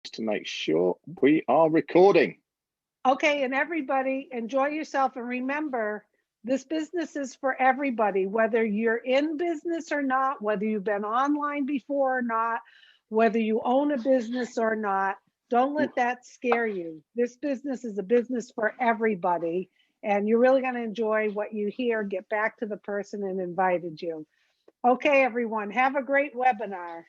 to make sure we are recording. Okay, and everybody enjoy yourself, and remember, this business is for everybody, whether you're in business or not, whether you've been online before or not, whether you own a business or not. Don't let that scare you. This business is a business for everybody, and you're really going to enjoy what you hear. Get back to the person that invited you. Okay, everyone, have a great webinar.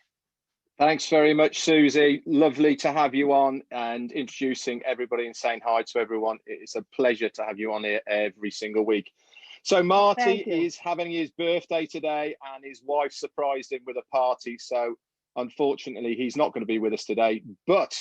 Thanks very much, Susie. Lovely to have you on and introducing everybody and saying hi to everyone. It's a pleasure to have you on here every single week. So Marty is having his birthday today and his wife surprised him with a party. So unfortunately, he's not going to be with us today. But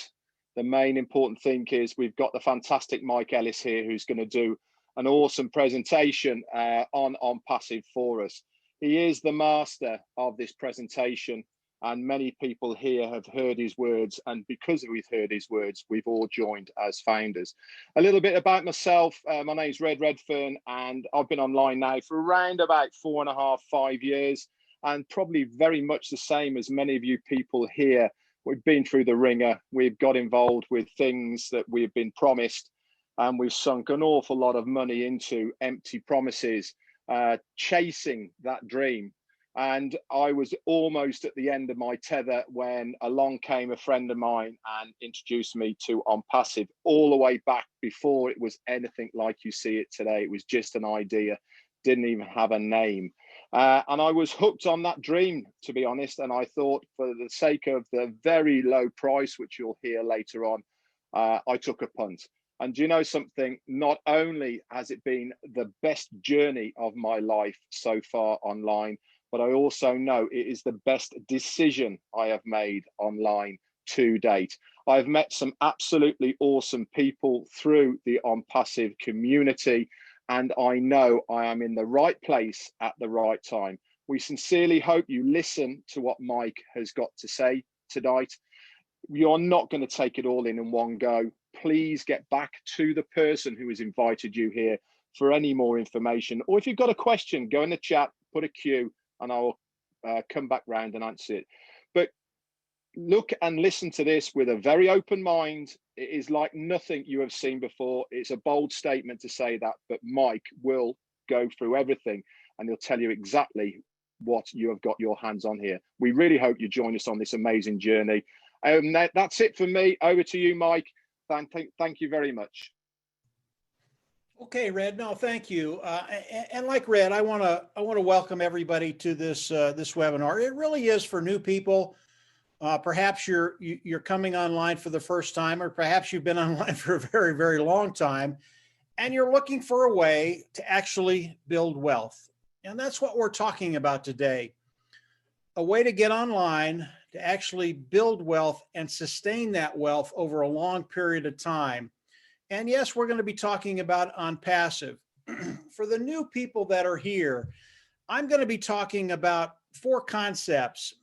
the main important thing is we've got the fantastic Mike Ellis here, who's going to do an awesome presentation on OnPassive for us. He is the master of this presentation. And many people here have heard his words, and because we've heard his words, we've all joined as founders. A little bit about myself. My name's Red Redfern, and I've been online now for around about 4.5, 5 years, and probably very much the same as many of you people here. We've been through the ringer. We've got involved with things that we've been promised, and we've sunk an awful lot of money into empty promises, chasing that dream. And I was almost at the end of my tether when along came a friend of mine and introduced me to OnPassive, all the way back before it was anything like you see it today. It was just an idea, didn't even have a name. And I was hooked on that dream, to be honest. And I thought, for the sake of the very low price, which you'll hear later on, I took a punt. And do you know something? Not only has it been the best journey of my life so far online, but I also know it is the best decision I have made online to date. I've met some absolutely awesome people through the OnPassive community, and I know I am in the right place at the right time. We sincerely hope you listen to what Mike has got to say tonight. You're not going to take it all in one go. Please get back to the person who has invited you here for any more information. Or if you've got a question, go in the chat, put a Q, and I'll come back round and answer it. But look and listen to this with a very open mind. It is like nothing you have seen before. It's a bold statement to say that, but Mike will go through everything and he'll tell you exactly what you have got your hands on here. We really hope you join us on this amazing journey. That's it for me. Over to you, Mike. Thank you very much. Okay, Red. No, thank you. And like Red, I want to welcome everybody to this webinar. It really is for new people. Perhaps you're coming online for the first time, or perhaps you've been online for a very, very long time, and you're looking for a way to actually build wealth. And that's what we're talking about today. A way to get online to actually build wealth and sustain that wealth over a long period of time. And yes, we're going to be talking about OnPassive. For the new people that are here, I'm going to be talking about 4 concepts: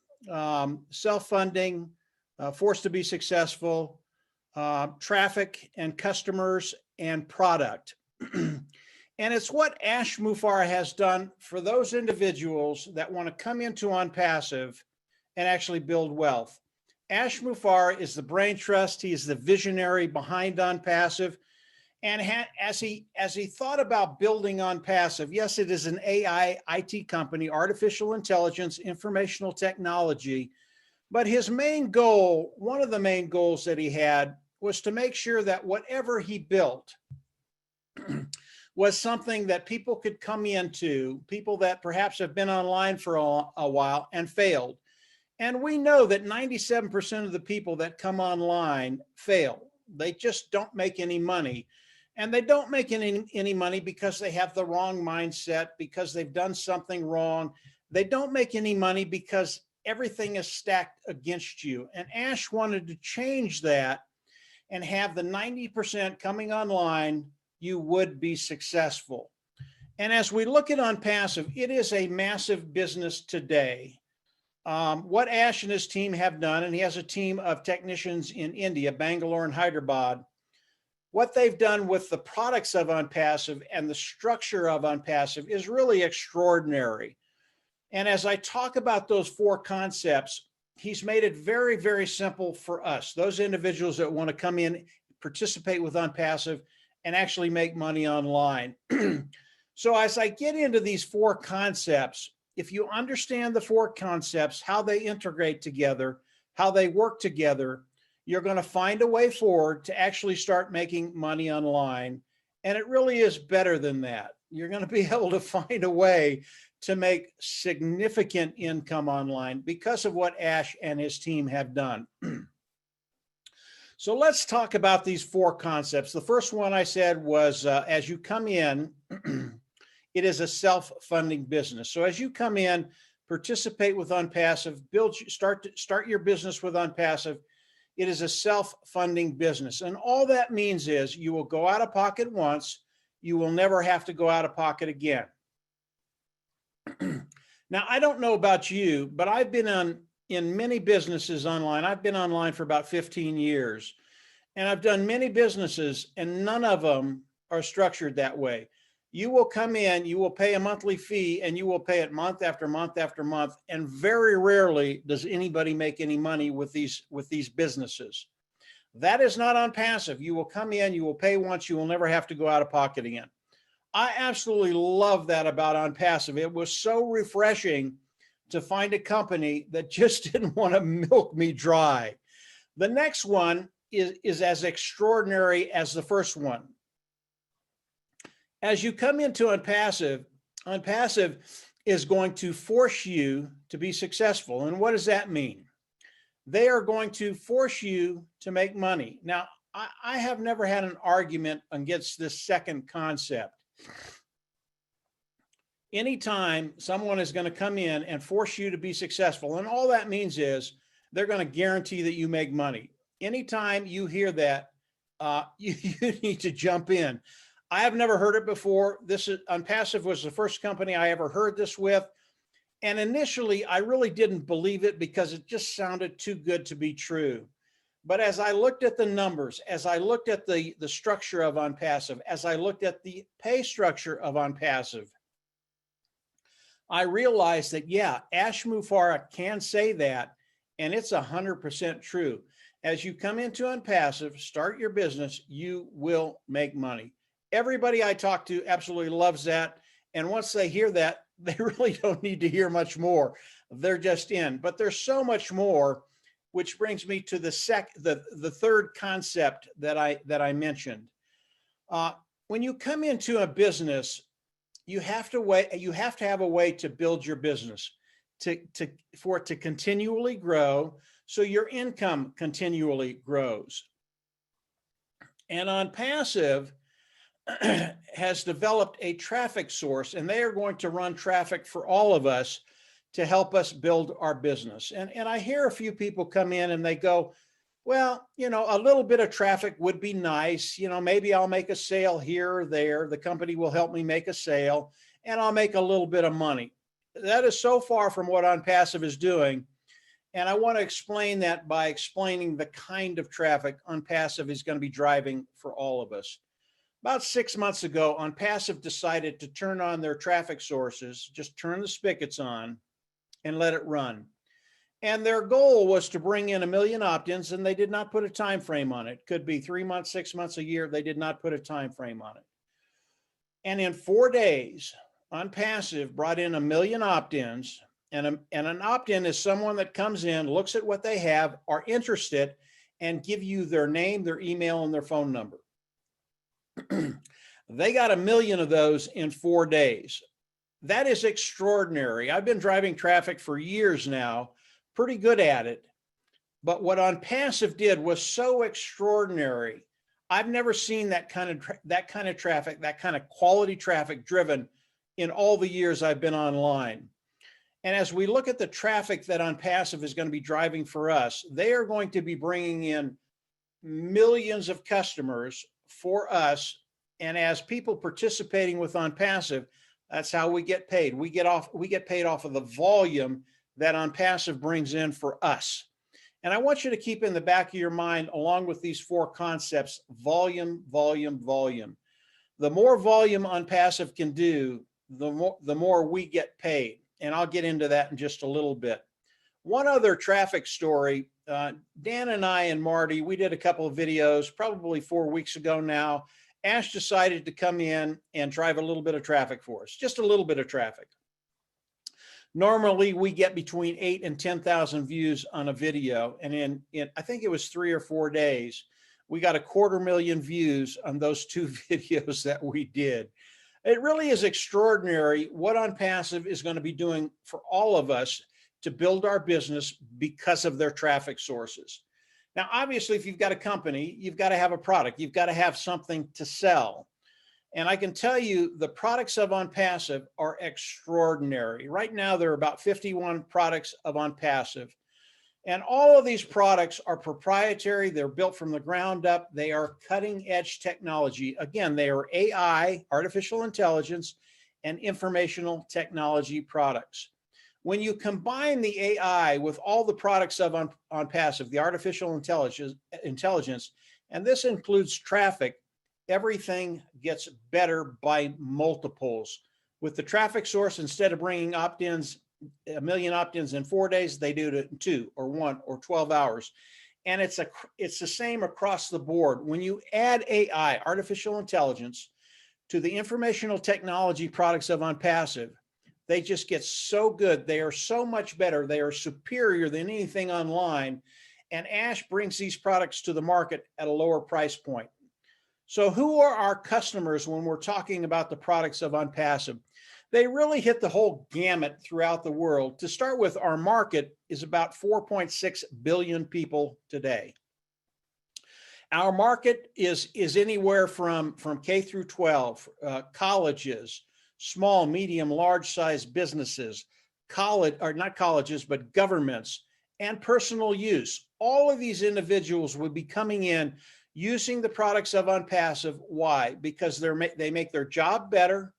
self-funding, forced to be successful, traffic and customers, and product. And it's what Ash Mufareh has done for those individuals that want to come into OnPassive and actually build wealth. Ash Mufareh is the brain trust. He is the visionary behind OnPassive. And as he thought about building OnPassive, yes, it is an AI IT company, artificial intelligence, informational technology. But his main goal, one of the main goals that he had, was to make sure that whatever he built was something that people could come into, people that perhaps have been online for a while and failed. And we know that 97% of the people that come online fail. They just don't make any money. And they don't make any money because they have the wrong mindset, because they've done something wrong. They don't make any money because everything is stacked against you. And Ash wanted to change that and have the 90% coming online, you would be successful. And as we look at OnPassive, it is a massive business today. What Ash and his team have done, and he has a team of technicians in India, Bangalore and Hyderabad, what they've done with the products of OnPassive and the structure of OnPassive is really extraordinary. And as I talk about those 4 concepts, he's made it very, very simple for us, those individuals that want to come in, participate with OnPassive, and actually make money online. So as I get into these 4 concepts, if you understand the 4 concepts, how they integrate together, how they work together, you're going to find a way forward to actually start making money online. And it really is better than that. You're going to be able to find a way to make significant income online because of what Ash and his team have done. So let's talk about these 4 concepts. The first one I said was, as you come in, it is a self-funding business. So as you come in, participate with OnPassive, start your business with OnPassive. It is a self-funding business. And all that means is you will go out of pocket once, you will never have to go out of pocket again. Now, I don't know about you, but I've been in many businesses online. I've been online for about 15 years, and I've done many businesses, and none of them are structured that way. You will come in, you will pay a monthly fee, and you will pay it month after month after month. And very rarely does anybody make any money with these businesses. That is not OnPassive. You will come in, you will pay once, you will never have to go out of pocket again. I absolutely love that about OnPassive. It was so refreshing to find a company that just didn't want to milk me dry. The next one is as extraordinary as the first one. As you come into OnPassive, OnPassive is going to force you to be successful. And what does that mean? They are going to force you to make money. Now, I have never had an argument against this second concept. Anytime someone is going to come in and force you to be successful, and all that means is they're going to guarantee that you make money. Anytime you hear that, you need to jump in. I have never heard it before. OnPassive was the first company I ever heard this with. And initially, I really didn't believe it because it just sounded too good to be true. But as I looked at the numbers, as I looked at the structure of OnPassive, as I looked at the pay structure of OnPassive, I realized that, yeah, Ash Mufareh can say that, and it's 100% true. As you come into OnPassive, start your business, you will make money. Everybody I talk to absolutely loves that. And once they hear that, they really don't need to hear much more. They're just in. But there's so much more, which brings me to the third concept that I mentioned. When you come into a business, you have to have a way to build your business for it to continually grow, so your income continually grows. And OnPassive has developed a traffic source, and they are going to run traffic for all of us to help us build our business. And I hear a few people come in and they go, well, a little bit of traffic would be nice. Maybe I'll make a sale here or there. The company will help me make a sale and I'll make a little bit of money. That is so far from what OnPassive is doing. And I want to explain that by explaining the kind of traffic OnPassive is going to be driving for all of us. About 6 months ago, OnPassive decided to turn on their traffic sources, just turn the spigots on and let it run. And their goal was to bring in 1 million opt-ins, and they did not put a time frame on it. Could be 3 months, 6 months, a year. They did not put a time frame on it. And in 4 days, OnPassive brought in 1 million opt-ins, and an opt-in is someone that comes in, looks at what they have, are interested, and give you their name, their email, and their phone number. They got 1 million of those in 4 days. That is extraordinary. I've been driving traffic for years now, pretty good at it. But what OnPassive did was so extraordinary. I've never seen that kind of traffic, that kind of quality traffic driven in all the years I've been online. And as we look at the traffic that OnPassive is going to be driving for us, they are going to be bringing in millions of customers for us. And as people participating with OnPassive, that's how we get paid. We get paid off of the volume that OnPassive brings in for us. And I want you to keep in the back of your mind, along with these 4 concepts, volume, volume, volume. The more volume OnPassive can do, the more we get paid. And I'll get into that in just a little bit. One other traffic story, Dan and I and Marty, we did a couple of videos probably 4 weeks ago now. Ash decided to come in and drive a little bit of traffic for us, just a little bit of traffic. Normally we get between 8 and 10,000 views on a video. And in I think it was 3 or 4 days, we got 250,000 views on those 2 videos that we did. It really is extraordinary what OnPassive is going to be doing for all of us to build our business because of their traffic sources. Now, obviously, if you've got a company, you've got to have a product. You've got to have something to sell. And I can tell you the products of OnPassive are extraordinary. Right now, there are about 51 products of OnPassive. And all of these products are proprietary. They're built from the ground up. They are cutting edge technology. Again, they are AI, artificial intelligence, and informational technology products. When you combine the AI with all the products of OnPassive, the artificial intelligence, and this includes traffic, everything gets better by multiples. With the traffic source, instead of bringing opt-ins, 1 million opt-ins in 4 days, they do it in 2 or 1 or 12 hours. And it's the same across the board. When you add AI, artificial intelligence, to the informational technology products of OnPassive, they just get so good. They are so much better. They are superior than anything online. And Ash brings these products to the market at a lower price point. So who are our customers when we're talking about the products of OnPassive? They really hit the whole gamut throughout the world. To start with, our market is about 4.6 billion people today. Our market is anywhere from K through 12, colleges, small, medium, large size businesses, not colleges, but governments, and personal use. All of these individuals would be coming in using the products of OnPassive. Why? Because they make their job better,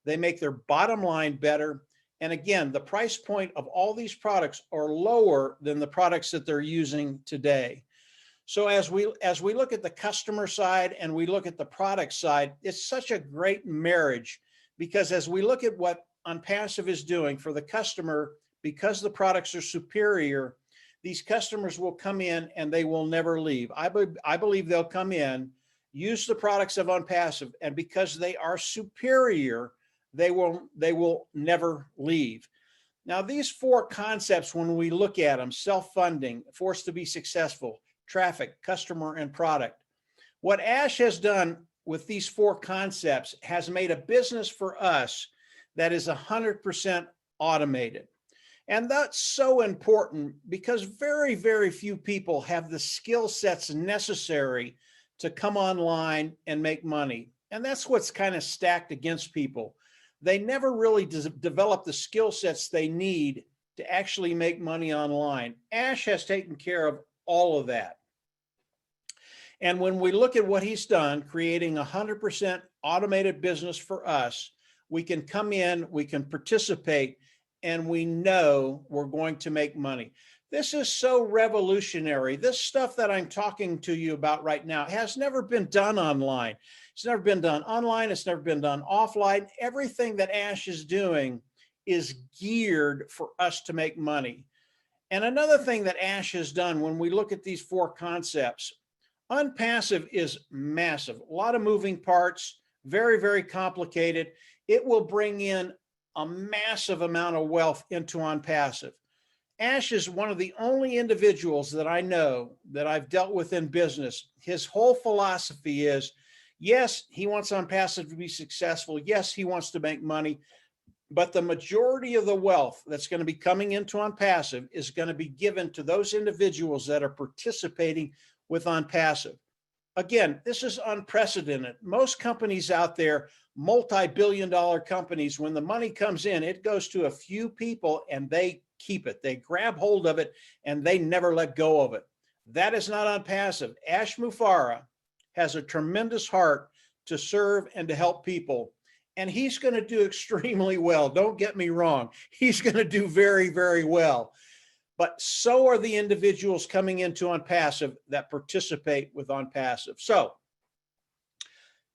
they make their bottom line better. And again, the price point of all these products are lower than the products that they're using today. So as we look at the customer side and we look at the product side, it's such a great marriage, because as we look at what OnPassive is doing for the customer, because the products are superior, these customers will come in and they will never leave. I believe they'll come in, use the products of OnPassive, and because they are superior, they will never leave. Now, these 4 concepts, when we look at them, self-funding, forced to be successful, traffic, customer, and product. What Ash has done with these 4 concepts has made a business for us that is 100% automated. And that's so important because very, very few people have the skill sets necessary to come online and make money. And that's what's kind of stacked against people. They never really develop the skill sets they need to actually make money online. Ash has taken care of all of that. And when we look at what he's done, creating 100% automated business for us, we can come in, we can participate, and we know we're going to make money. This is so revolutionary. This stuff that I'm talking to you about right now has never been done online. It's never been done online. It's never been done offline. Everything that Ash is doing is geared for us to make money. And another thing that Ash has done when we look at these 4 concepts, OnPassive is massive, a lot of moving parts, very, very complicated. It will bring in a massive amount of wealth into OnPassive. Ash is one of the only individuals that I know that I've dealt with in business. His whole philosophy is, yes, he wants OnPassive to be successful. Yes, he wants to make money, but the majority of the wealth that's going to be coming into OnPassive is going to be given to those individuals that are participating with OnPassive. Again, this is unprecedented. Most companies out there, multi-billion-dollar companies, when the money comes in, it goes to a few people and they keep it. They grab hold of it and they never let go of it. That is not OnPassive. Ash Mufareh has a tremendous heart to serve and to help people. And he's going to do extremely well. Don't get me wrong. He's going to do very, very well. But so are the individuals coming into OnPassive that participate with OnPassive. So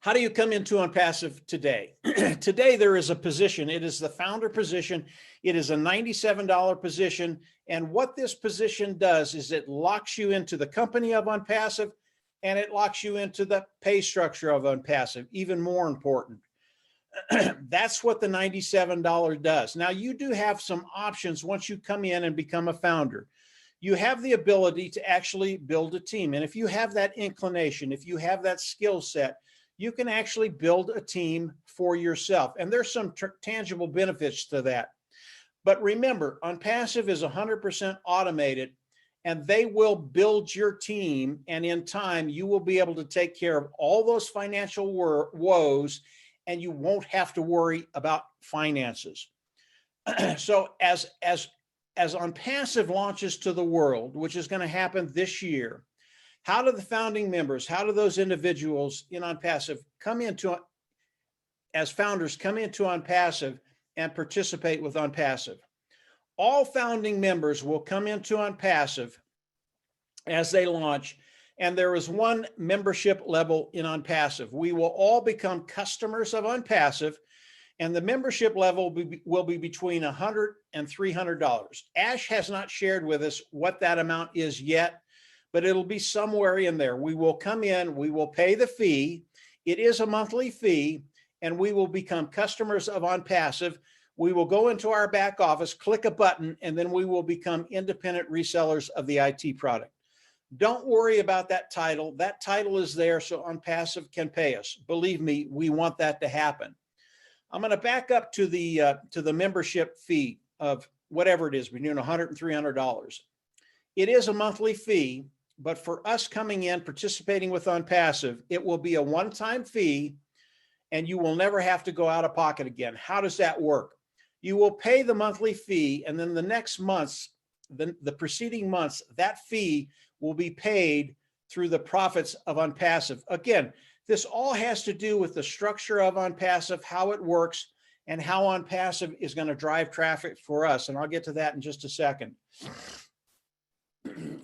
How do you come into OnPassive today? Today, there is a position. It is the founder position. It is a $97 position. And what this position does is it locks you into the company of OnPassive, and it locks you into the pay structure of OnPassive. Even more important, that's what the $97 does. Now, you do have some options once you come in and become a founder. You have the ability to actually build a team. And if you have that inclination, if you have that skill set, you can actually build a team for yourself. And there's some tangible benefits to that. But remember, OnPassive is 100% automated, and they will build your team. And in time, you will be able to take care of all those financial woes, and you won't have to worry about finances. So as OnPassive launches to the world, which is going to happen this year, how do the founding members, how do those individuals in OnPassive as founders, come into OnPassive and participate with OnPassive? All founding members will come into OnPassive as they launch, and there is one membership level in OnPassive. We will all become customers of OnPassive, and the membership level will be between $100 and $300. Ash has not shared with us what that amount is yet, but it'll be somewhere in there. We will come in, we will pay the fee. It is a monthly fee, and we will become customers of OnPassive. We will go into our back office, click a button, and then we will become independent resellers of the IT product. Don't worry about that title. That title is there so OnPassive can pay us. Believe me, we want that to happen. I'm going to back up to the membership fee of whatever it is, between $100 and $300. It is a monthly fee, but for us coming in, participating with OnPassive, it will be a one-time fee, and you will never have to go out of pocket again. How does that work? You will pay the monthly fee, and then the next months, the preceding months, that fee will be paid through the profits of OnPassive. Again, this all has to do with the structure of OnPassive, how it works, and how OnPassive is going to drive traffic for us. And I'll get to that in just a second.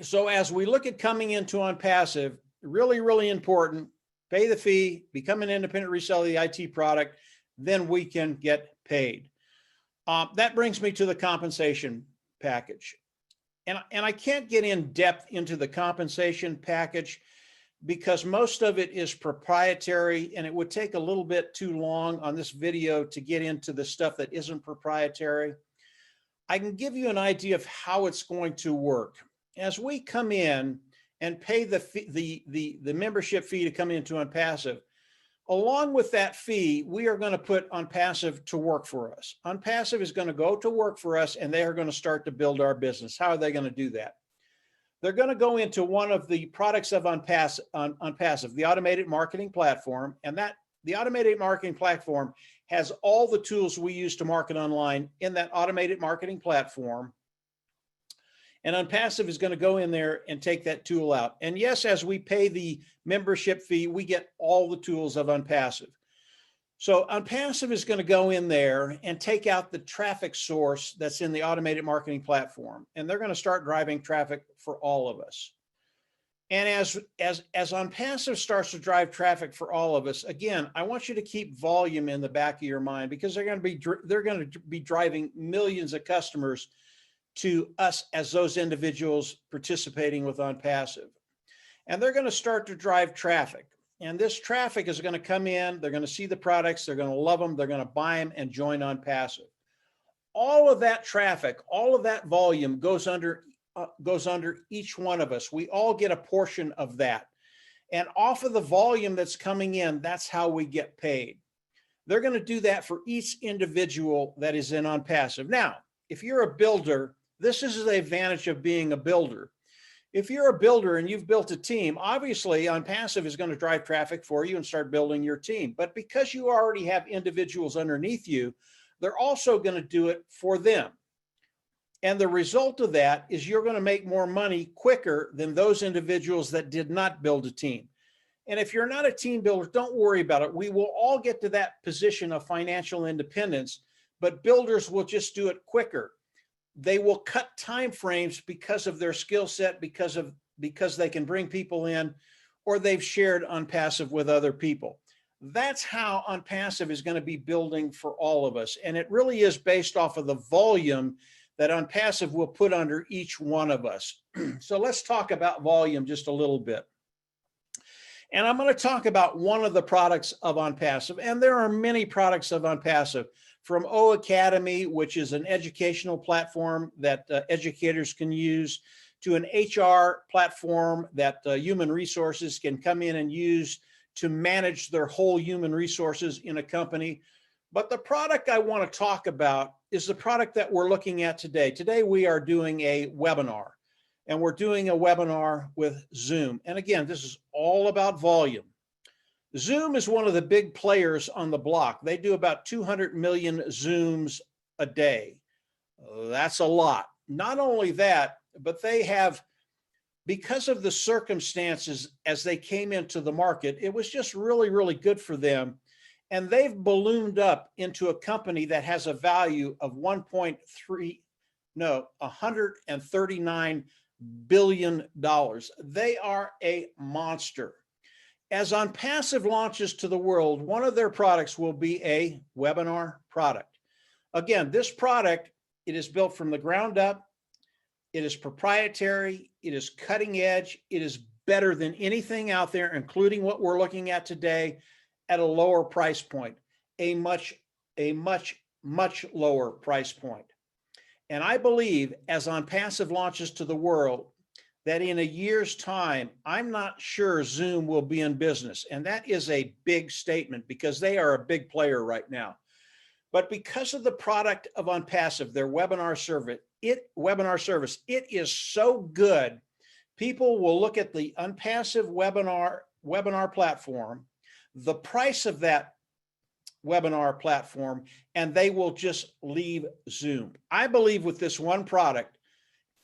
So as we look at coming into OnPassive, really, really important, pay the fee, become an independent reseller of the IT product, then we can get paid. That brings me to the compensation package. And I can't get in depth into the compensation package because most of it is proprietary, and it would take a little bit too long on this video to get into the stuff that isn't proprietary. I can give you an idea of how it's going to work. As we come in and pay the membership fee to come into OnPassive, along with that fee, we are going to put OnPassive to work for us. OnPassive is going to go to work for us, and they are going to start to build our business. How are they going to do that? They're going to go into one of the products of OnPassive, the automated marketing platform, and the automated marketing platform has all the tools we use to market online in that automated marketing platform. And OnPassive is going to go in there and take that tool out. And yes, as we pay the membership fee, we get all the tools of OnPassive. So OnPassive is going to go in there and take out the traffic source that's in the automated marketing platform. And they're going to start driving traffic for all of us. And as OnPassive starts to drive traffic for all of us, again, I want you to keep volume in the back of your mind because they're going to be driving millions of customers to us as those individuals participating with OnPassive. And they're going to start to drive traffic. And this traffic is going to come in, they're going to see the products, they're going to love them, they're going to buy them and join OnPassive. All of that traffic, all of that volume goes under each one of us. We all get a portion of that. And off of the volume that's coming in, that's how we get paid. They're going to do that for each individual that is in OnPassive. Now, if you're a builder, this is the advantage of being a builder. If you're a builder and you've built a team, obviously OnPassive is going to drive traffic for you and start building your team. But because you already have individuals underneath you, they're also going to do it for them. And the result of that is you're going to make more money quicker than those individuals that did not build a team. And if you're not a team builder, don't worry about it. We will all get to that position of financial independence, but builders will just do it quicker. They will cut time frames because of their skill set, because they can bring people in, or they've shared OnPassive with other people. That's how OnPassive is going to be building for all of us. And it really is based off of the volume that OnPassive will put under each one of us. So let's talk about volume just a little bit. And I'm going to talk about one of the products of OnPassive. And there are many products of OnPassive, from O Academy, which is an educational platform that educators can use, to an HR platform that human resources can come in and use to manage their whole human resources in a company. But the product I want to talk about is the product that we're looking at today. Today, we are doing a webinar, and we're doing a webinar with Zoom. And again, this is all about volume. Zoom is one of the big players on the block. They do about 200 million Zooms a day. That's a lot. Not only that, but they have, because of the circumstances as they came into the market, it was just really, really good for them. And they've ballooned up into a company that has a value of $139 billion. They are a monster. As OnPassive launches to the world, one of their products will be a webinar product. Again, this product, it is built from the ground up. It is proprietary. It is cutting edge. It is better than anything out there, including what we're looking at today, at a lower price point, a much lower price point. And I believe as OnPassive launches to the world, that in a year's time, I'm not sure Zoom will be in business. And that is a big statement because they are a big player right now. But because of the product of OnPassive, their webinar service, it is so good. People will look at the OnPassive webinar platform, the price of that webinar platform, and they will just leave Zoom. I believe with this one product,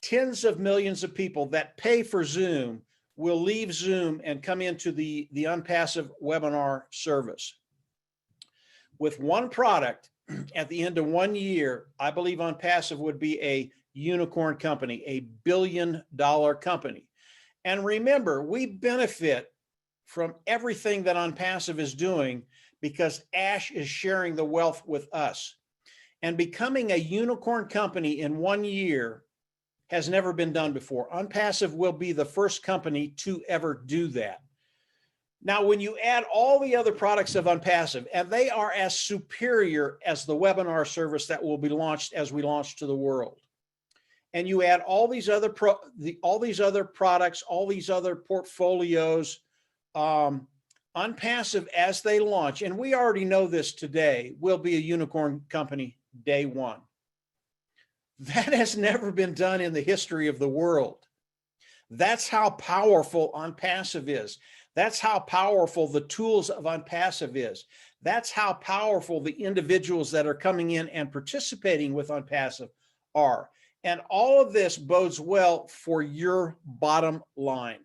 tens of millions of people that pay for Zoom will leave Zoom and come into the OnPassive webinar service. With one product, at the end of 1 year, I believe OnPassive would be a unicorn company, a billion-dollar company. And remember, we benefit from everything that OnPassive is doing because Ash is sharing the wealth with us. And becoming a unicorn company in 1 year has never been done before. OnPassive will be the first company to ever do that. Now, when you add all the other products of OnPassive, and they are as superior as the webinar service that will be launched as we launch to the world, and you add all these other products, all these other portfolios, OnPassive as they launch, and we already know this today, will be a unicorn company day one. That has never been done in the history of the world. That's how powerful OnPassive is. That's how powerful the tools of OnPassive is. That's how powerful the individuals that are coming in and participating with OnPassive are. And all of this bodes well for your bottom line.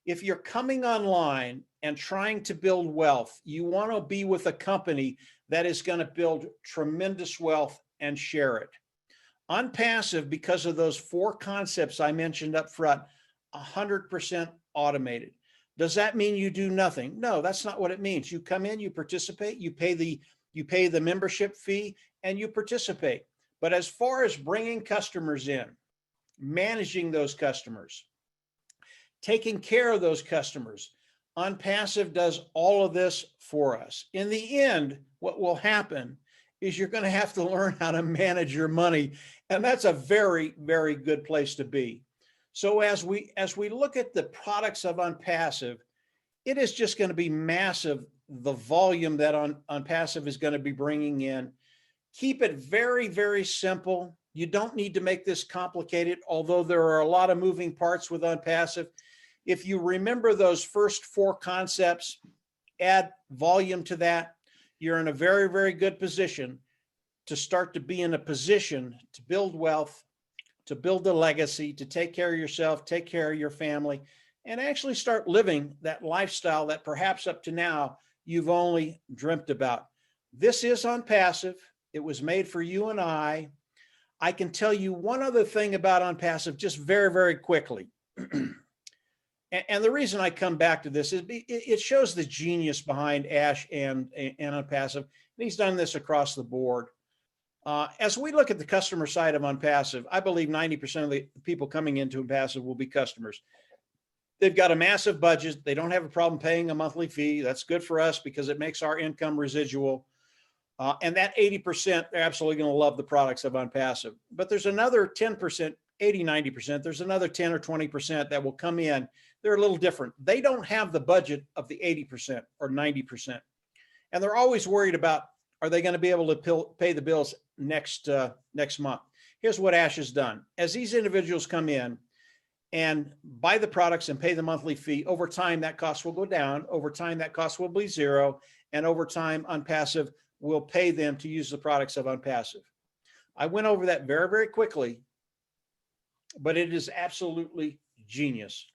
If you're coming online and trying to build wealth, you want to be with a company that is going to build tremendous wealth and share it. OnPassive, because of those 4 concepts I mentioned up front, 100% automated. Does that mean you do nothing? No, that's not what it means. You come in, you participate, you pay the membership fee, and you participate. But as far as bringing customers in, managing those customers, taking care of those customers, OnPassive does all of this for us. In the end, what will happen is you're going to have to learn how to manage your money. And that's a very, very good place to be. So as we look at the products of OnPassive, it is just going to be massive, the volume that OnPassive is going to be bringing in. Keep it very, very simple. You don't need to make this complicated, although there are a lot of moving parts with OnPassive. If you remember those first 4 concepts, add volume to that, you're in a very, very good position to start to be in a position to build wealth, to build a legacy, to take care of yourself, take care of your family, and actually start living that lifestyle that perhaps up to now you've only dreamt about. This is OnPassive. It was made for you and I. I can tell you one other thing about OnPassive just very, very quickly. And the reason I come back to this is it shows the genius behind Ash and OnPassive. And he's done this across the board. As we look at the customer side of OnPassive, I believe 90% of the people coming into OnPassive will be customers. They've got a massive budget. They don't have a problem paying a monthly fee. That's good for us because it makes our income residual. And that 80%, they're absolutely going to love the products of OnPassive. But there's another 10%, 80, 90%. There's another 10 or 20% that will come in. They're a little different. They don't have the budget of the 80% or 90%. And they're always worried about, are they going to be able to pay the bills next month? Here's what Ash has done. As these individuals come in and buy the products and pay the monthly fee, over time, that cost will go down. Over time, that cost will be zero. And over time, OnPassive will pay them to use the products of OnPassive. I went over that very, very quickly, but it is absolutely genius.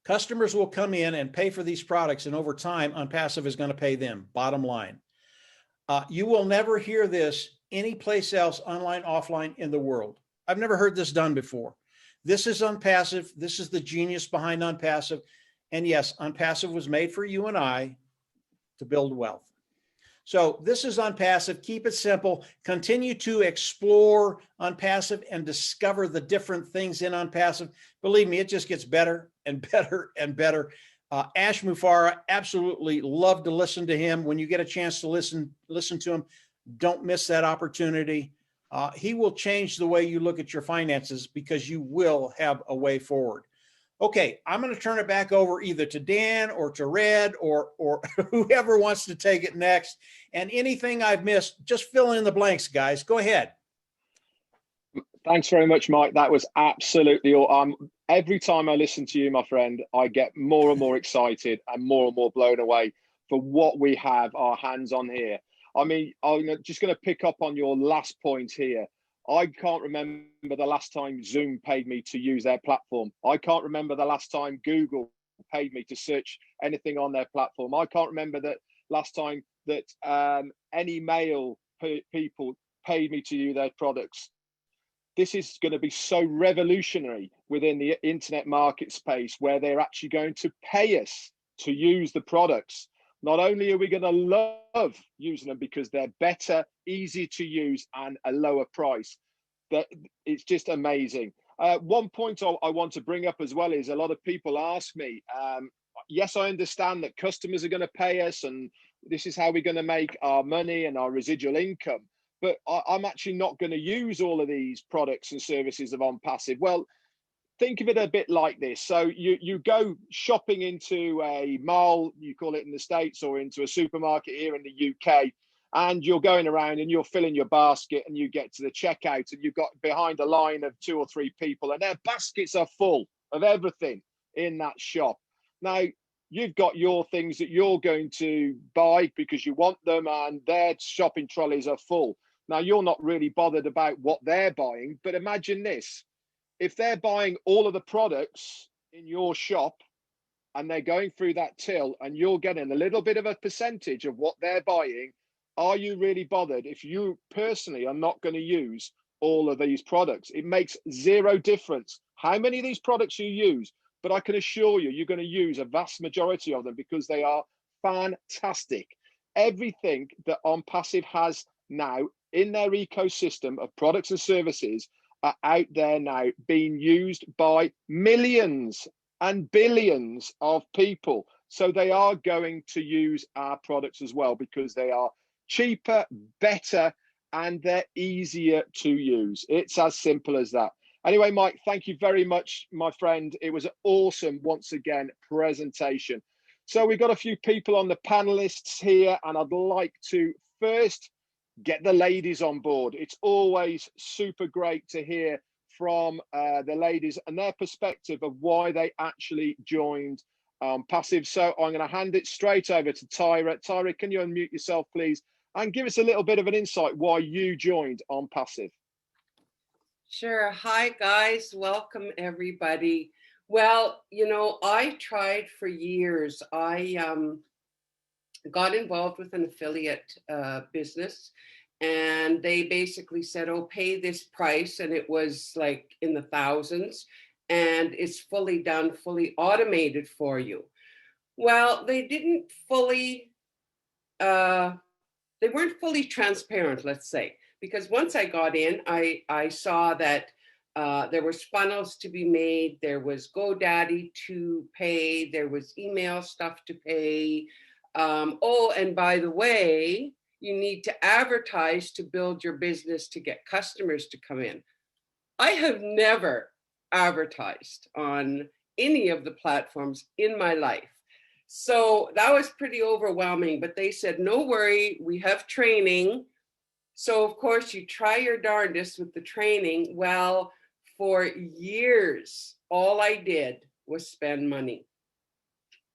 Customers will come in and pay for these products, and over time, OnPassive is going to pay them, bottom line. You will never hear this anyplace else, online, offline in the world. I've never heard this done before. This is OnPassive. This is the genius behind OnPassive. And yes, OnPassive was made for you and I to build wealth. So this is OnPassive. Keep it simple. Continue to explore OnPassive and discover the different things in OnPassive. Believe me, it just gets better and better and better. Ash Mufareh, absolutely love to listen to him. When you get a chance to listen to him, don't miss that opportunity. He will change the way you look at your finances because you will have a way forward. Okay, I'm going to turn it back over either to Dan or to Red or whoever wants to take it next. And anything I've missed, just fill in the blanks, guys. Go ahead. Thanks very much, Mike. That was absolutely all. Every time I listen to you, my friend, I get more and more excited and more blown away for what we have our hands on here. I mean, I'm just going to pick up on your last point here. I can't remember the last time Zoom paid me to use their platform. I can't remember the last time Google paid me to search anything on their platform. I can't remember the last time that any mail people paid me to use their products. This is going to be so revolutionary within the internet market space where they're actually going to pay us to use the products. Not only are we going to love using them because they're better, easy to use, and a lower price, that it's just amazing. One point I want to bring up as well is a lot of people ask me, yes, I understand that customers are going to pay us and this is how we're going to make our money and our residual income. But I'm actually not going to use all of these products and services of OnPassive. Well, think of it a bit like this. So you go shopping into a mall, you call it in the States, or into a supermarket here in the UK, and you're going around and you're filling your basket and you get to the checkout and you've got behind a line of 2 or 3 people and their baskets are full of everything in that shop. Now, you've got your things that you're going to buy because you want them and their shopping trolleys are full. Now, you're not really bothered about what they're buying, but imagine this. If they're buying all of the products in your shop and they're going through that till and you're getting a little bit of a percentage of what they're buying, are you really bothered if you personally are not going to use all of these products? It makes zero difference how many of these products you use, but I can assure you, you're going to use a vast majority of them because they are fantastic. Everything that OnPassive has now in their ecosystem of products and services are out there now being used by millions and billions of people. So they are going to use our products as well because they are cheaper, better, and they're easier to use. It's as simple as that. Anyway, Mike, thank you very much, my friend. It was an awesome, once again, presentation. So we've got a few people on the panelists here, and I'd like to first get the ladies on board. It's always super great to hear from the ladies and their perspective of why they actually joined OnPassive. So I'm going to hand it straight over to Tyra. Tyra, can you unmute yourself, please, and give us a little bit of an insight why you joined OnPassive? Sure. Hi, guys. Welcome, everybody. Well, you know, I tried for years. I got involved with an affiliate business, and they basically said, oh, pay this price. And it was like in the thousands. and it's fully done, fully automated for you. Well, they didn't fully, they weren't fully transparent, let's say, because once I got in, I saw that there was funnels to be made, there was GoDaddy to pay, there was email stuff to pay. Oh, and by the way, you need to advertise to build your business to get customers to come in. I have never advertised on any of the platforms in my life. So that was pretty overwhelming, but they said, no worry, we have training. So of course you try your darndest with the training. Well, for years, all I did was spend money.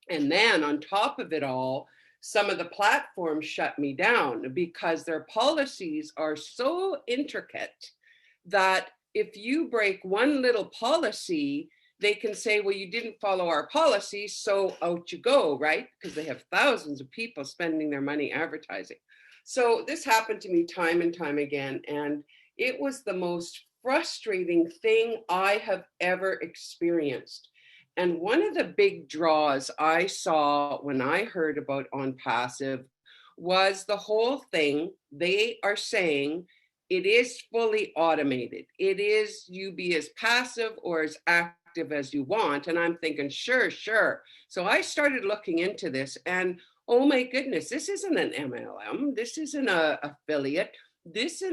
And then on top of it all, some of the platforms shut me down because their policies are so intricate that if you break one little policy, they can say, well, you didn't follow our policy, so out you go, right? Because they have thousands of people spending their money advertising. So this happened to me time and time again, and it was the most frustrating thing I have ever experienced. And one of the big draws I saw when I heard about OnPassive was the whole thing. They are saying it is fully automated. It is you be as passive or as active as you want. And I'm thinking, sure. So I started looking into this, and oh my goodness, this isn't an MLM. This isn't an affiliate. This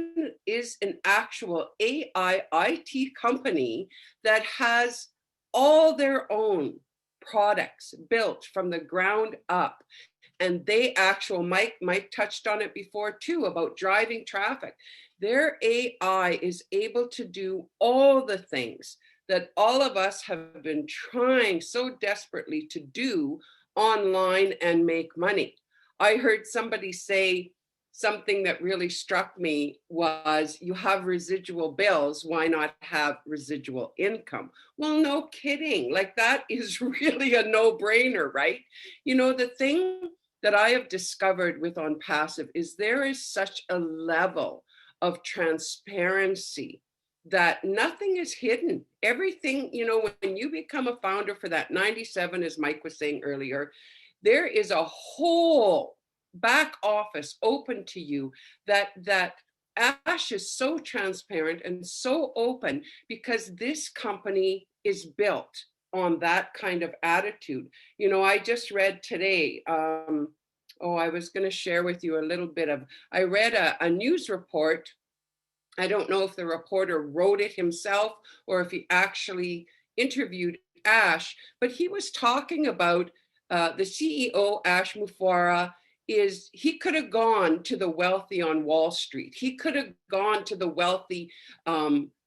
is an actual AI IT company that has all their own products built from the ground up. And they Mike touched on it before too, about driving traffic. Their AI is able to do all the things that all of us have been trying so desperately to do online and make money. I heard somebody say something that really struck me was, you have residual bills, why not have residual income? Well, no kidding. Like, that is really a no-brainer, right? You know, the thing that I have discovered with OnPassive is there is such a level of transparency that nothing is hidden. Everything, you know, when you become a founder for that 97, as Mike was saying earlier, there is a whole back office open to you that Ash is so transparent and so open because this company is built on that kind of attitude. You know, I just read today, I was going to share with you a little bit of, I read a news report. I don't know if the reporter wrote it himself or if he actually interviewed Ash, but he was talking about the CEO, Ash Mufareh. He could have gone to the wealthy on Wall Street. He could have gone to the wealthy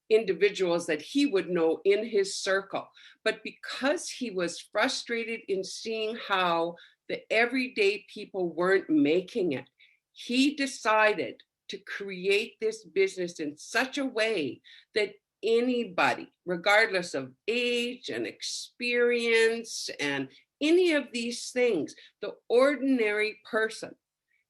individuals that he would know in his circle. But because he was frustrated in seeing how the everyday people weren't making it, he decided to create this business in such a way that anybody, regardless of age and experience and any of these things, the ordinary person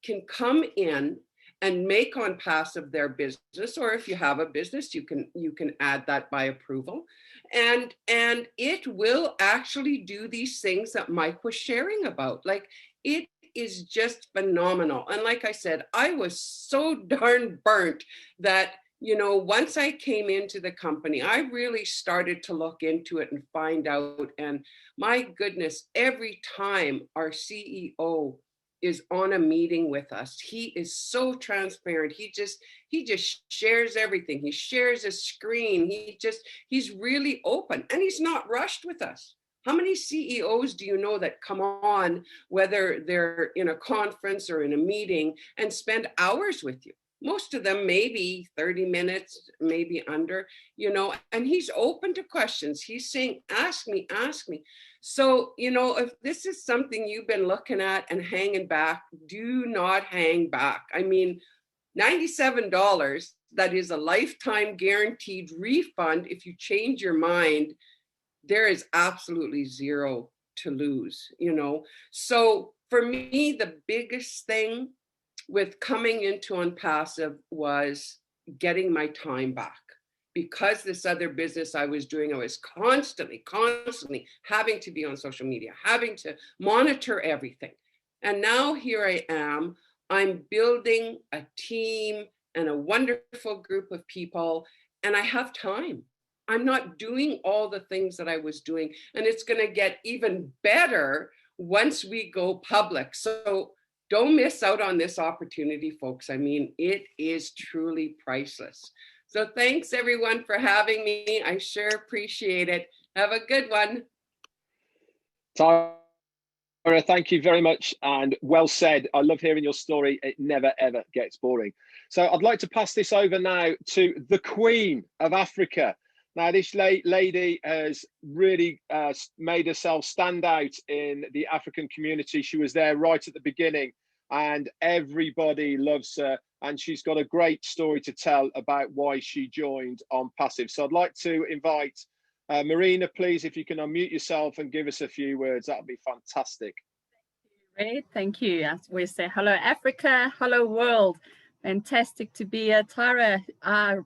can come in and make OnPassive their business, or if you have a business, you can add that by approval, and it will actually do these things that Mike was sharing about. Like, it is just phenomenal. And like I said, I was so darn burnt that, you know, once I came into the company, I really started to look into it and find out. And my goodness, every time our CEO is on a meeting with us, he is so transparent. He just shares everything. He shares his screen. He's really open, and he's not rushed with us. How many CEOs do you know that come on, whether they're in a conference or in a meeting, and spend hours with you? Most of them maybe 30 minutes, maybe under, you know, and he's open to questions. He's saying, ask me. So, you know, if this is something you've been looking at and hanging back, do not hang back. I mean, $97, that is a lifetime guaranteed refund. If you change your mind, there is absolutely zero to lose, you know. So for me, the biggest thing with coming into OnPassive was getting my time back. because this other business I was doing, I was constantly having to be on social media, having to monitor everything. And now here I am, I'm building a team and a wonderful group of people, and I have time. I'm not doing all the things that I was doing, and it's going to get even better once we go public. So don't miss out on this opportunity, folks. I mean, it is truly priceless. So thanks everyone for having me. I sure appreciate it. Have a good one. Tara, thank you very much and well said. I love hearing your story. It never, ever gets boring. So I'd like to pass this over now to the Queen of Africa. Now, this lady has really made herself stand out in the African community. She was there right at the beginning and everybody loves her. And she's got a great story to tell about why she joined OnPassive. So I'd like to invite Marina, please, if you can unmute yourself and give us a few words, that would be fantastic. Great, thank you. As we say, hello Africa, hello world. Fantastic to be here. Tara, I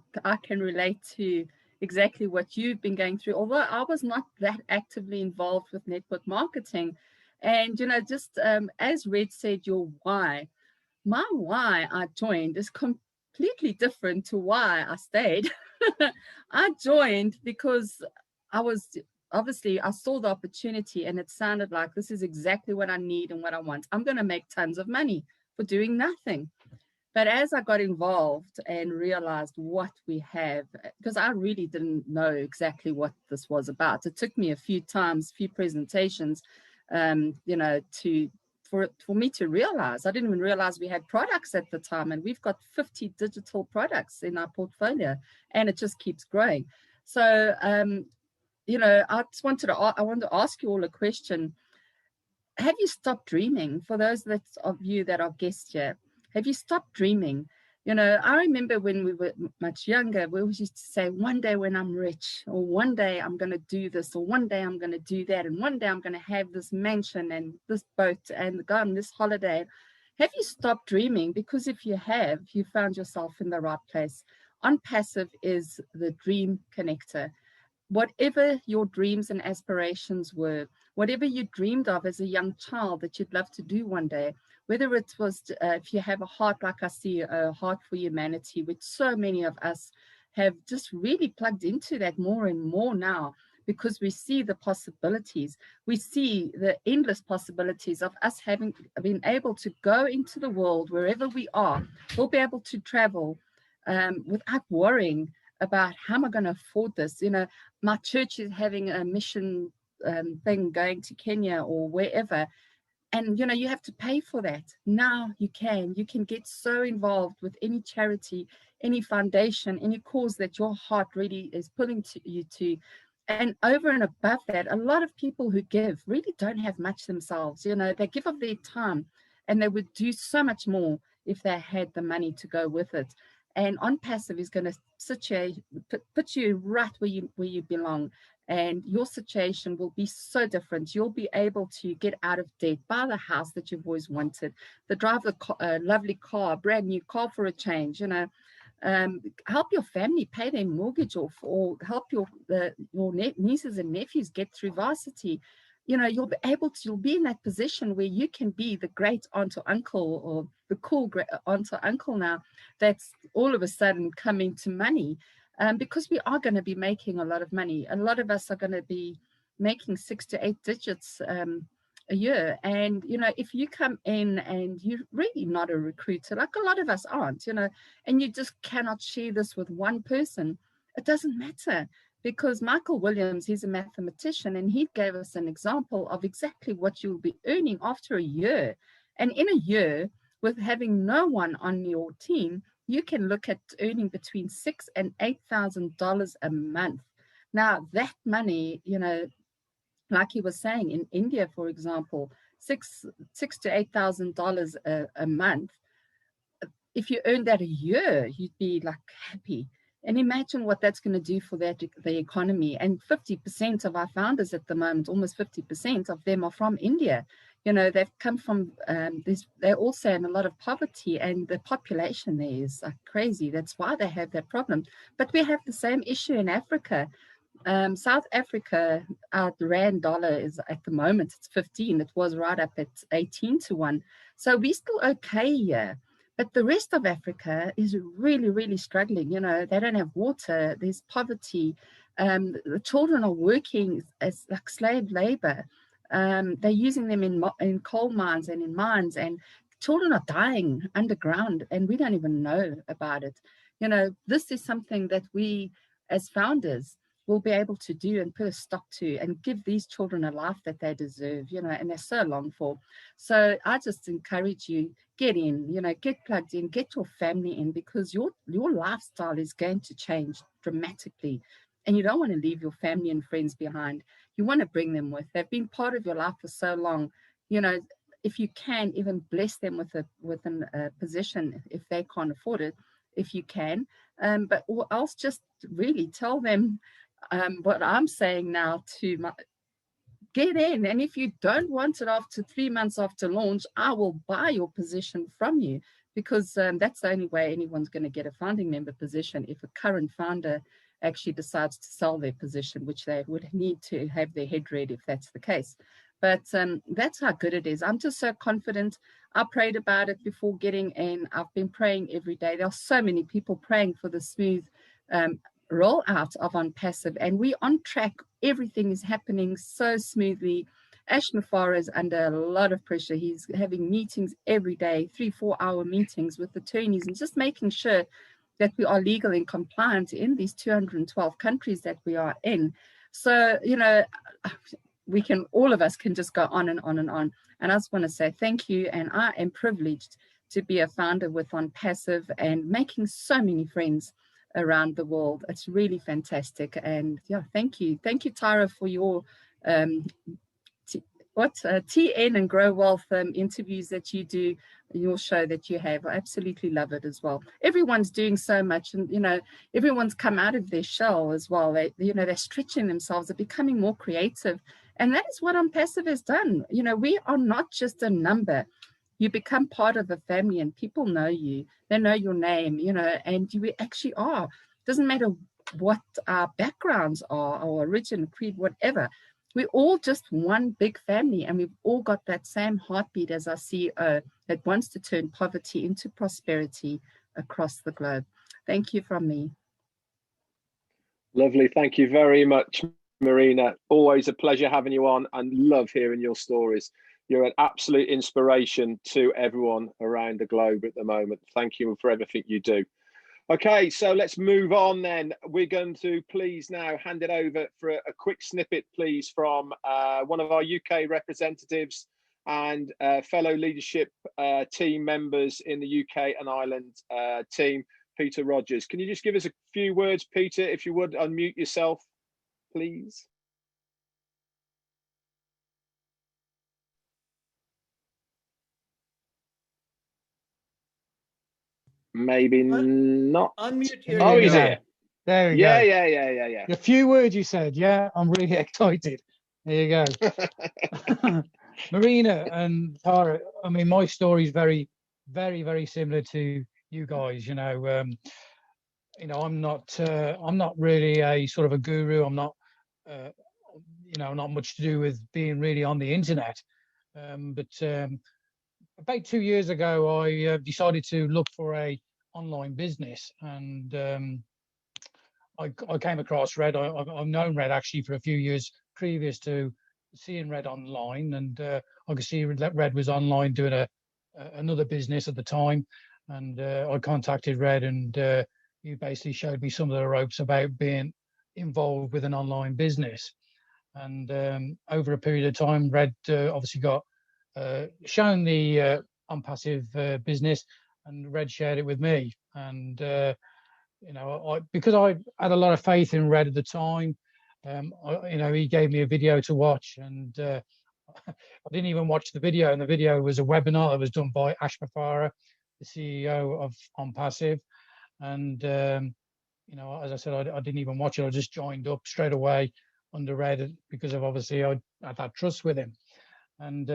can relate to exactly what you've been going through, although I was not that actively involved with network marketing. And, you know, just as Red said, your why, my why I joined is completely different to why I stayed. I joined because I saw the opportunity and it sounded like this is exactly what I need and what I want. I'm going to make tons of money for doing nothing. But as I got involved and realized what we have, because I really didn't know exactly what this was about. It took me a few presentations, you know, for me to realize. I didn't even realize we had products at the time, and we've got 50 digital products in our portfolio, and it just keeps growing. So, you know, I want to ask you all a question. Have you stopped dreaming? For those of you that are guests here, have you stopped dreaming? You know, I remember when we were much younger, we always used to say, one day when I'm rich, or one day I'm going to do this, or one day I'm going to do that, and one day I'm going to have this mansion and this boat and go on this holiday. Have you stopped dreaming? Because if you have, you found yourself in the right place. OnPassive is the dream connector. Whatever your dreams and aspirations were, whatever you dreamed of as a young child that you'd love to do one day, whether it was, if you have a heart like I see, a heart for humanity, which so many of us have just really plugged into that more and more now, because we see the possibilities. We see the endless possibilities of us having been able to go into the world wherever we are. We'll be able to travel without worrying about how am I going to afford this. You know, my church is having a mission thing going to Kenya or wherever, and you know, you have to pay for that. Now you can get so involved with any charity, any foundation, any cause that your heart really is pulling you to. And over and above that, a lot of people who give really don't have much themselves. You know, they give of their time, and they would do so much more if they had the money to go with it. And OnPassive is going to put you right where you belong, and your situation will be so different. You'll be able to get out of debt, buy the house that you've always wanted, drive a lovely car, brand new car for a change. You know, help your family pay their mortgage off, or help your nieces and nephews get through varsity. You know, you'll be in that position where you can be the great aunt or uncle, or the cool great aunt or uncle now that's all of a sudden coming to money, because we are going to be making a lot of money. A lot of us are going to be making 6 to 8 digits a year. And, you know, if you come in and you're really not a recruiter, like a lot of us aren't, you know, and you just cannot share this with one person, it doesn't matter. Because Michael Williams, he's a mathematician, and he gave us an example of exactly what you'll be earning after a year. And in a year, with having no one on your team, you can look at earning between $6,000 and $8,000 a month. Now, that money, you know, like he was saying, in India, for example, $6,000 to $8,000 a month. If you earned that a year, you'd be like happy. And imagine what that's going to do for the economy. And 50% of our founders at the moment, almost 50% of them are from India. You know, they've come from they're also in a lot of poverty, and the population there is like crazy. That's why they have that problem. But we have the same issue in Africa. South Africa, our rand dollar is at the moment, it's 15. It was right up at 18 to 1. So we're still okay here. But the rest of Africa is really, really struggling. You know, they don't have water. There's poverty. The children are working as like slave labor. They're using them in coal mines and in mines, and children are dying underground, and we don't even know about it. You know, this is something that we as founders will be able to do and put a stop to, and give these children a life that they deserve, you know, and they're so long for. So I just encourage you, get in, you know, get plugged in, get your family in, because your lifestyle is going to change dramatically. And you don't want to leave your family and friends behind. You want to bring them with. They've been part of your life for so long. You know, if you can, even bless them with a position if they can't afford it, if you can. But or else just really tell them what I'm saying now get in. And if you don't want it after 3 months after launch, I will buy your position from you, because that's the only way anyone's going to get a founding member position, if a current founder actually decides to sell their position, which they would need to have their head read if that's the case. But that's how good it is. I'm just so confident. I prayed about it before getting in. I've been praying every day. There are so many people praying for the smooth rollout of OnPassive, and we're on track. Everything is happening so smoothly. Ash Mafara is under a lot of pressure. He's having meetings every day, 3-4 hour meetings with attorneys, and just making sure that we are legal and compliant in these 212 countries that we are in. So, you know, all of us can just go on and on and on. And I just want to say thank you. And I am privileged to be a founder with OnPassive and making so many friends around the world. It's really fantastic. And yeah, thank you. Thank you, Tyra, for your TN and Grow Wealth interviews that you do, your show that you have. I absolutely love it as well. Everyone's doing so much, and you know, everyone's come out of their shell as well. They're stretching themselves, they're becoming more creative, and that is what OnPassive has done. You know, we are not just a number. You become part of a family, and people know you. They know your name, you know, and you actually are. Doesn't matter what our backgrounds are, or origin, creed, whatever. We're all just one big family, and we've all got that same heartbeat as our CEO that wants to turn poverty into prosperity across the globe. Thank you from me. Lovely. Thank you very much, Marina. Always a pleasure having you on, and love hearing your stories. You're an absolute inspiration to everyone around the globe at the moment. Thank you for everything you do. Okay, so let's move on then. We're going to please now hand it over for a quick snippet, please, from one of our UK representatives and fellow leadership team members in the UK and Ireland team, Peter Rogers. Can you just give us a few words, Peter, if you would unmute yourself, please? Maybe not. Unmute you. Oh, he's here. There we go. Yeah. A few words you said. Yeah, I'm really excited. There you go. Marina and Tara, I mean, my story is very, very, very similar to you guys. You know, I'm not really a sort of a guru. I'm not, not much to do with being really on the internet. But about 2 years ago, I decided to look for a online business, and I came across Red. I've known Red actually for a few years previous to seeing Red online, and I could see that Red was online doing another business at the time, and I contacted Red, and he basically showed me some of the ropes about being involved with an online business. And over a period of time, Red obviously got shown the OnPassive business, and Red shared it with me. And because I had a lot of faith in Red at the time, he gave me a video to watch, and I didn't even watch the video. And the video was a webinar that was done by Ash Mafara, the CEO of OnPassive. And as I said, I didn't even watch it. I just joined up straight away under Red, because of obviously I had that trust with him. And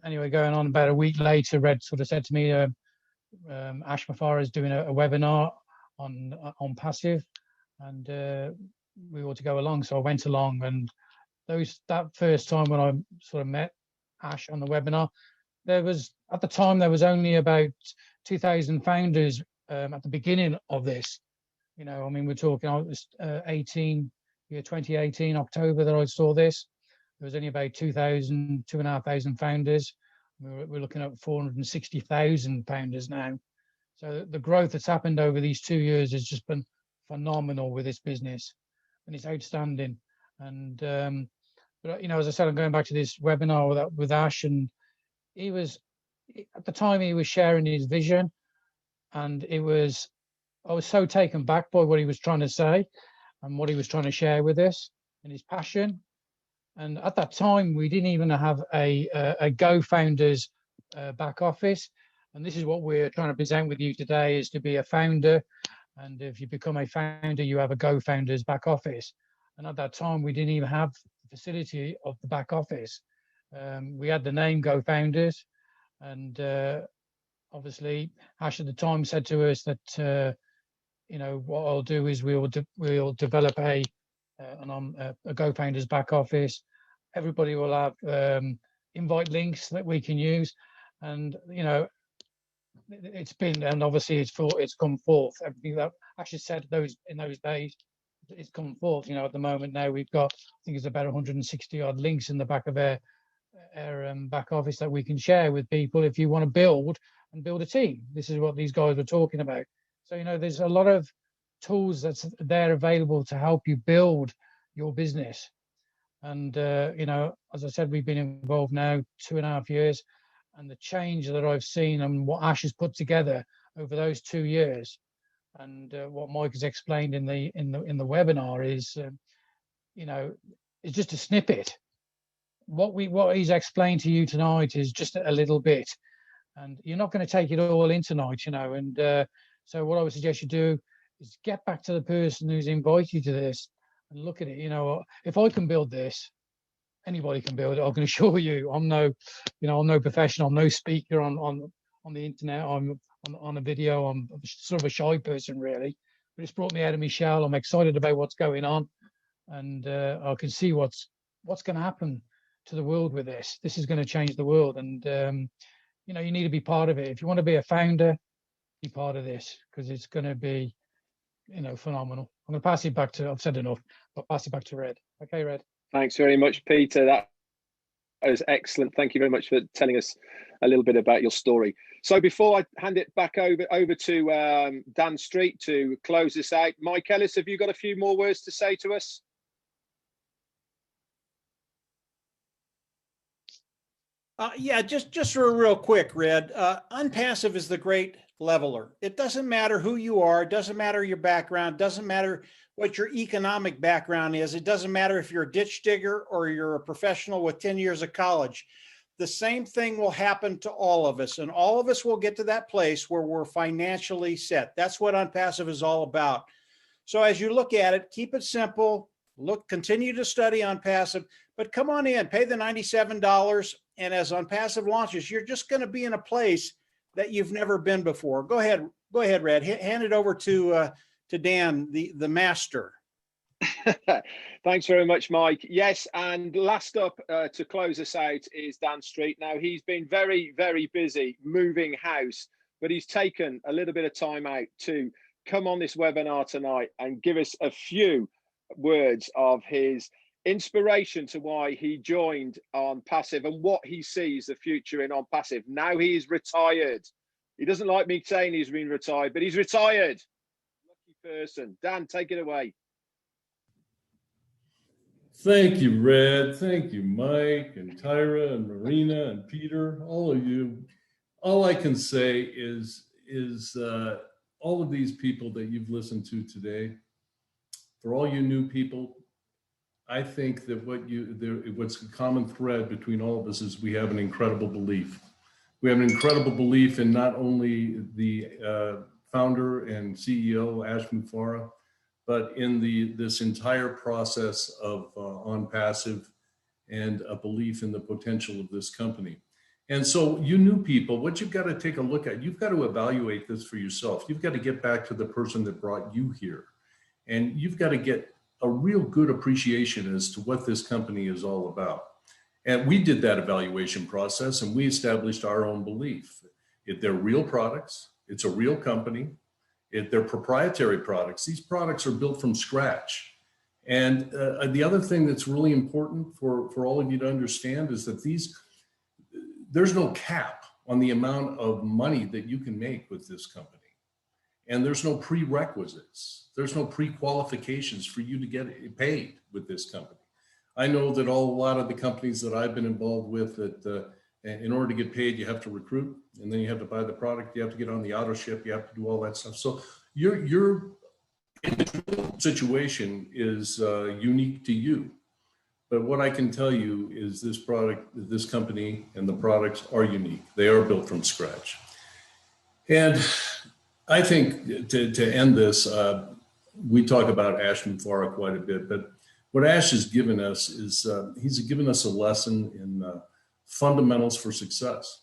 anyway, going on about a week later, Red sort of said to me, Ash Mafara is doing a webinar on OnPassive, and we ought to go along. So I went along, and that first time when I sort of met Ash on the webinar, at the time there was only about 2,000 founders at the beginning of this. I mean, we're talking, it was 2018 October that I saw this. There was only about 2,500 founders. We're looking at 460,000 founders now. So the growth that's happened over these 2 years has just been phenomenal with this business, and it's outstanding. And but as I said, I'm going back to this webinar with Ash, and at the time he was sharing his vision, and I was so taken back by what he was trying to say and what he was trying to share with us and his passion. And at that time, we didn't even have a Go Founders back office. And this is what we're trying to present with you today, is to be a founder. And if you become a founder, you have a Go Founders back office. And at that time, we didn't even have the facility of the back office. We had the name Go Founders. And obviously, Ash at the time said to us that, what I'll do is we'll develop a Go Founders back office. Everybody will have invite links that we can use, and and obviously it's come forth. Everything that Ash said in those days, it's come forth. At the moment now we've got, I think it's about 160 odd links in the back of our back office that we can share with people if you want to build a team. This is what these guys were talking about. So there's a lot of tools that's there available to help you build your business. And as I said, we've been involved now 2.5 years, and the change that I've seen and what Ash has put together over those 2 years, and what Mike has explained in the webinar is, it's just a snippet. What he's explained to you tonight is just a little bit, and you're not going to take it all in tonight, And so what I would suggest you do is get back to the person who's invited you to this and look at it. If I can build this, anybody can build it. I can assure you. I'm no professional. I'm no speaker on the internet. I'm on a video. I'm sort of a shy person, really. But it's brought me out of my shell. I'm excited about what's going on, and I can see what's going to happen to the world with this. This is going to change the world, and you need to be part of it. If you want to be a founder, be part of this, because it's going to be phenomenal. I'm going to pass it back to, I've said enough, I'll pass it back to Red. Okay, Red. Thanks very much, Peter. That was excellent. Thank you very much for telling us a little bit about your story. So before I hand it back over to Dan Street to close this out, Mike Ellis, have you got a few more words to say to us? Yeah, just real quick, Red. OnPassive is the great leveler. It doesn't matter who you are. It doesn't matter your background. It doesn't matter what your economic background is. It doesn't matter if you're a ditch digger or you're a professional with 10 years of college. The same thing will happen to all of us, and all of us will get to that place where we're financially set. That's what OnPassive is all about. So as you look at it, keep it simple. Continue to study OnPassive, but come on in, pay the $97. And as OnPassive launches, you're just going to be in a place that you've never been before. Go ahead, Red. Hand it over to Dan, the master. Thanks very much, Mike. Yes, and last up to close us out is Dan Street. Now, he's been very, very busy moving house, but he's taken a little bit of time out to come on this webinar tonight and give us a few words of his inspiration to why he joined OnPassive and what he sees the future in OnPassive. Now he's retired. He doesn't like me saying he's been retired, but he's retired. Lucky person. Dan, take it away. Thank you, Red. Thank you, Mike and Tyra and Marina and Peter, all of you. All I can say is all of these people that you've listened to today, for all you new people, I think that what's a common thread between all of us is we have an incredible belief. We have an incredible belief in not only the founder and CEO, Ash Mafara, but in this entire process of OnPassive and a belief in the potential of this company. And so you new people, what you've got to take a look at, you've got to evaluate this for yourself. You've got to get back to the person that brought you here. And you've got to get a real good appreciation as to what this company is all about. And we did that evaluation process, and we established our own belief. They're real products. It's a real company. They're proprietary products. These products are built from scratch. And the other thing that's really important for all of you to understand is that there's no cap on the amount of money that you can make with this company. And there's no prerequisites. There's no pre-qualifications for you to get paid with this company. I know that a lot of the companies that I've been involved with, that in order to get paid, you have to recruit, and then you have to buy the product, you have to get on the auto ship, you have to do all that stuff. So your individual situation is unique to you. But what I can tell you is this product, this company, and the products are unique. They are built from scratch. And I think to end this, we talk about Ash Mufareh quite a bit, but what Ash has given us is he's given us a lesson in fundamentals for success.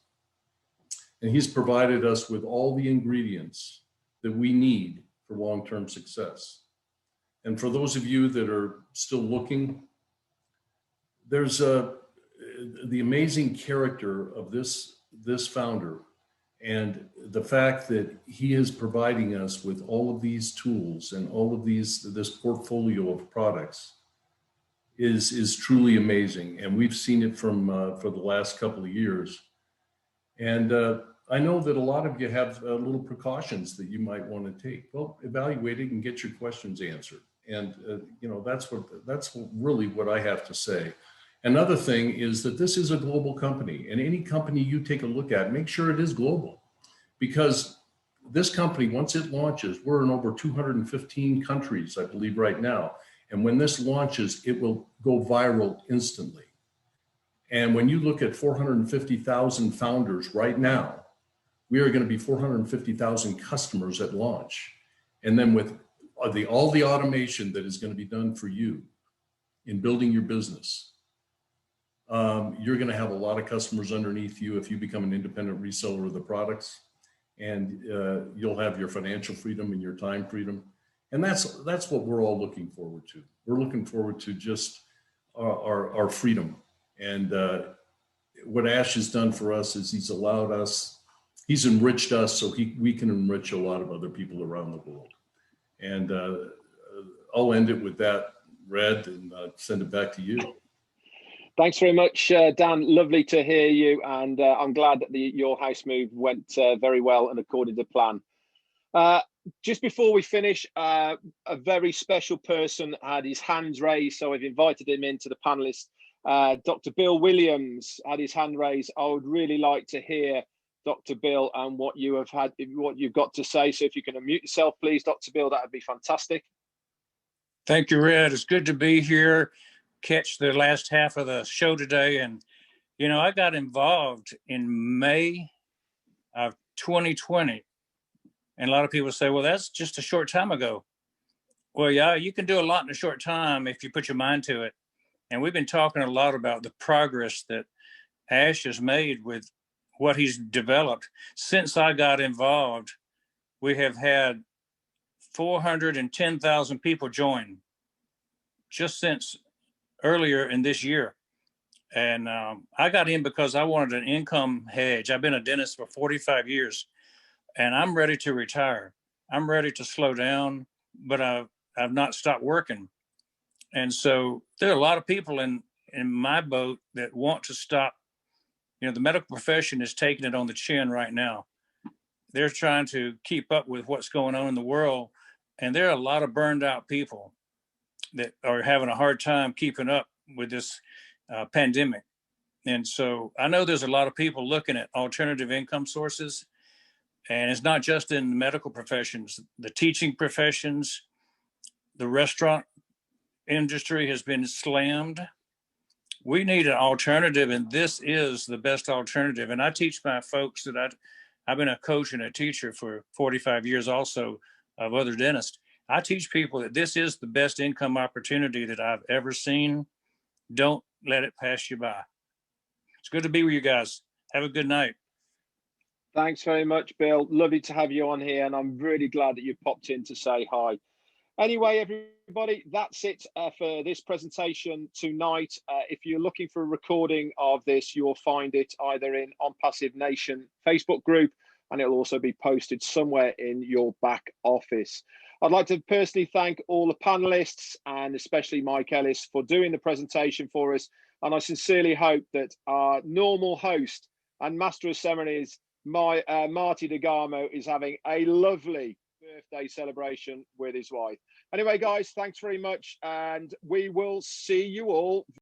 And he's provided us with all the ingredients that we need for long-term success. And for those of you that are still looking, there's the amazing character of this founder, and the fact that he is providing us with all of these tools and all of this portfolio of products is truly amazing. And we've seen it from for the last couple of years. And I know that a lot of you have little precautions that you might want to take. Well, evaluate it and get your questions answered. And that's really what I have to say. Another thing is that this is a global company, and any company you take a look at, make sure it is global, because this company, once it launches, we're in over 215 countries, I believe, right now. And when this launches, it will go viral instantly. And when you look at 450,000 founders right now, we are going to be 450,000 customers at launch. And then with all the automation that is going to be done for you in building your business, you're going to have a lot of customers underneath you if you become an independent reseller of the products, and you'll have your financial freedom and your time freedom. And that's what we're all looking forward to. We're looking forward to just our freedom. And what Ash has done for us is he's enriched us so we can enrich a lot of other people around the world. And I'll end it with that, Red, and send it back to you. Thanks very much, Dan. Lovely to hear you. And I'm glad that your house move went very well and according to plan. Just before we finish, a very special person had his hands raised, so I've invited him into the panelists. Dr. Bill Williams had his hand raised. I would really like to hear Dr. Bill and what you've got to say. So if you can unmute yourself, please, Dr. Bill, that would be fantastic. Thank you, Red. It's good to be here. Catch the last half of the show today. And, I got involved in May of 2020. And a lot of people say, well, that's just a short time ago. Well, yeah, you can do a lot in a short time if you put your mind to it. And we've been talking a lot about the progress that Ash has made with what he's developed. Since I got involved, we have had 410,000 people join just since earlier in this year. And I got in because I wanted an income hedge. I've been a dentist for 45 years. And I'm ready to retire. I'm ready to slow down, but I've not stopped working. And so there are a lot of people in my boat that want to stop. The medical profession is taking it on the chin right now. They're trying to keep up with what's going on in the world. And there are a lot of burned out people that are having a hard time keeping up with this pandemic. And so I know there's a lot of people looking at alternative income sources. And it's not just in the medical professions, the teaching professions, the restaurant industry has been slammed. We need an alternative, and this is the best alternative. And I teach my folks that I've been a coach and a teacher for 45 years also of other dentists. I teach people that this is the best income opportunity that I've ever seen. Don't let it pass you by. It's good to be with you guys. Have a good night. Thanks very much, Bill. Lovely to have you on here, and I'm really glad that you popped in to say hi. Anyway, everybody, that's it for this presentation tonight. If you're looking for a recording of this, you'll find it either in OnPassive Nation Facebook group, and it'll also be posted somewhere in your back office. I'd like to personally thank all the panelists and especially Mike Ellis for doing the presentation for us. And I sincerely hope that our normal host and master of ceremonies, Marty DeGarmo, is having a lovely birthday celebration with his wife. Anyway, guys, thanks very much, and we will see you all